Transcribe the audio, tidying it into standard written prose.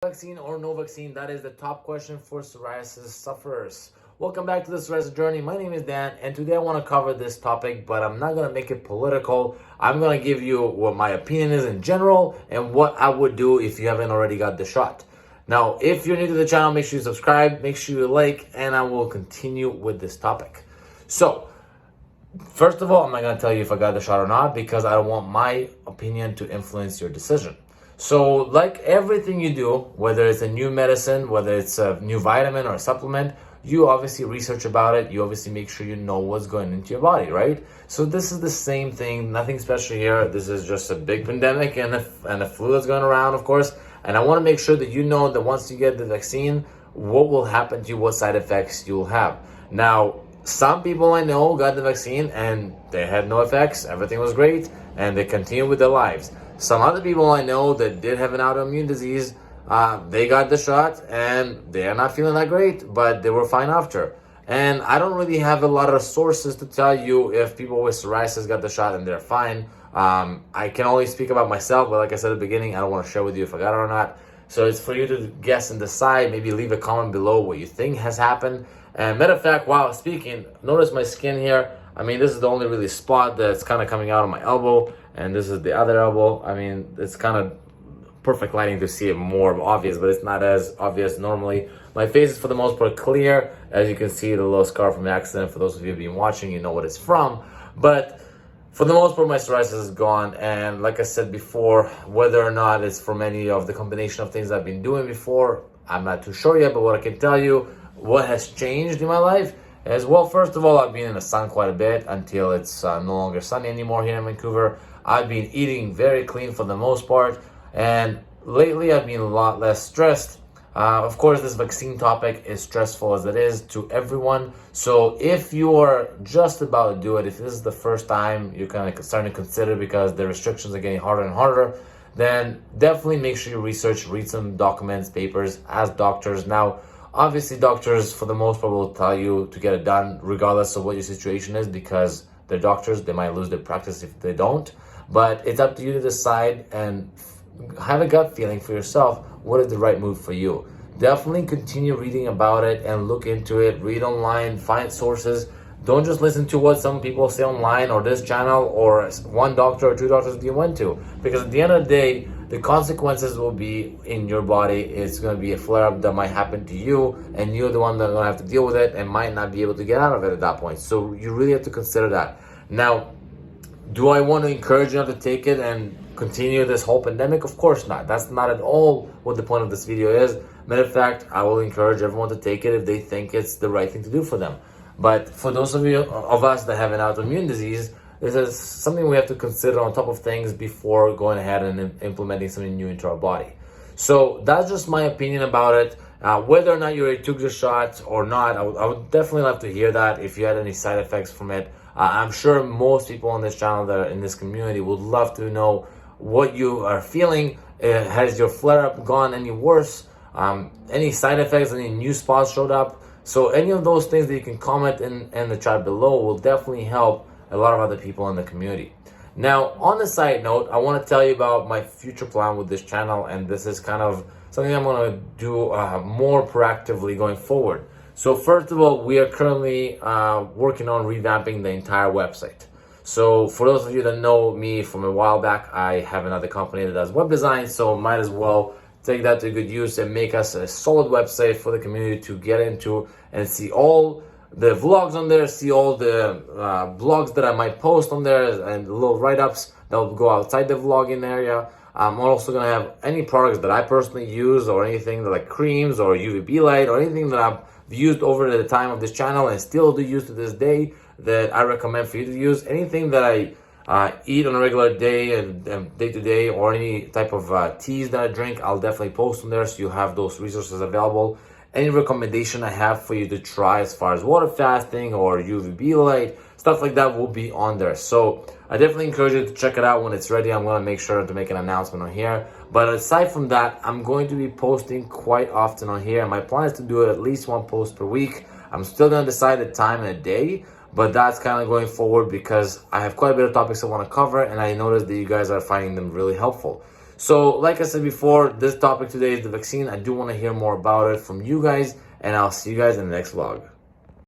Vaccine or no vaccine? That is the top question for psoriasis sufferers. Welcome back to the psoriasis journey. My name is Dan, and today I want to cover this topic, but I'm not going to make it political. I'm going to give you what my opinion is in general and what I would do if you haven't already got the shot. Now, if you're new to the channel, make sure you subscribe, make sure you like, and I will continue with this topic. So, first of all, I'm not going to tell you if I got the shot or not because I don't want my opinion to influence your decision. So like everything you do, whether it's a new medicine, whether it's a new vitamin or a supplement, you obviously research about it. You obviously make sure you know what's going into your body, right? So this is the same thing, nothing special here. This is just a big pandemic and a flu that's going around, of course. And I want to make sure that you know that once you get the vaccine, what will happen to you, what side effects you'll have. Now, some people I know got the vaccine and they had no effects, everything was great, and they continued with their lives. Some other people I know that did have an autoimmune disease, they got the shot and they are not feeling that great, but they were fine after. And I don't really have a lot of sources to tell you if people with psoriasis got the shot and they're fine. I can only speak about myself, but like I said at the beginning, I don't want to share with you if I got it or not. So it's for you to guess and decide. Maybe leave a comment below what you think has happened. And matter of fact, while speaking, notice my skin here. I mean, this is the only really spot that's kind of coming out on my elbow, and this is the other elbow. I mean, it's kind of perfect lighting to see it more obvious, but it's not as obvious normally. My face is for the most part clear. As you can see, the little scar from the accident. For those of you who've been watching, you know what it's from. But for the most part, my psoriasis is gone. And like I said before, whether or not it's from any of the combination of things I've been doing before, I'm not too sure yet. But what I can tell you, what has changed in my life is, well, first of all, I've been in the sun quite a bit until it's no longer sunny anymore here in Vancouver. I've been eating very clean for the most part, and lately I've been a lot less stressed. Of course, this vaccine topic is stressful as it is to everyone. So if you are just about to do it, if this is the first time you're kind of starting to consider because the restrictions are getting harder and harder, then definitely make sure you research, read some documents, papers, ask doctors. Now, obviously, doctors, for the most part, will tell you to get it done regardless of what your situation is because they're doctors. They might lose their practice if they don't. But it's up to you to decide and have a gut feeling for yourself. What is the right move for you? Definitely continue reading about it and look into it. Read online, find sources. Don't just listen to what some people say online or this channel or one doctor or two doctors you went to. Because at the end of the day, the consequences will be in your body. It's going to be a flare-up that might happen to you, and you're the one that's going to have to deal with it and might not be able to get out of it at that point. So you really have to consider that. Now, do I want to encourage you not to take it and continue this whole pandemic? Of course not. That's not at all what the point of this video is. Matter of fact, I will encourage everyone to take it if they think it's the right thing to do for them. But for those of us that have an autoimmune disease, this is something we have to consider on top of things before going ahead and implementing something new into our body. So that's just my opinion about it. Whether or not you already took the shot or not, I would definitely love to hear that if you had any side effects from it. I'm sure most people on this channel that are in this community would love to know what you are feeling. Has your flare-up gone any worse? Any side effects, any new spots showed up? So any of those things that you can comment in the chat below will definitely help a lot of other people in the community. Now, on the side note, I want to tell you about my future plan with this channel, and this is kind of something I'm going to do more proactively going forward. So first of all, we are currently working on revamping the entire website. So for those of you that know me from a while back, I have another company that does web design, so might as well take that to good use and make us a solid website for the community to get into and see all the vlogs on there, see all the blogs that I might post on there and little write-ups that will go outside the vlogging area. I'm also going to have any products that I personally use or anything like creams or UVB light or anything that I've used over the time of this channel and still do use to this day that I recommend for you to use. Anything that I eat on a regular day and day to day, or any type of teas that I drink, I'll definitely post on there so you have those resources available. Any recommendation I have for you to try as far as water fasting or UVB light, stuff like that will be on there. So I definitely encourage you to check it out when it's ready. I'm going to make sure to make an announcement on here. But aside from that, I'm going to be posting quite often on here. My plan is to do it at least one post per week. I'm still going to decide the time and the day, but that's kind of going forward because I have quite a bit of topics I want to cover, and I noticed that you guys are finding them really helpful. So like I said before, this topic today is the vaccine. I do want to hear more about it from you guys, and I'll see you guys in the next vlog.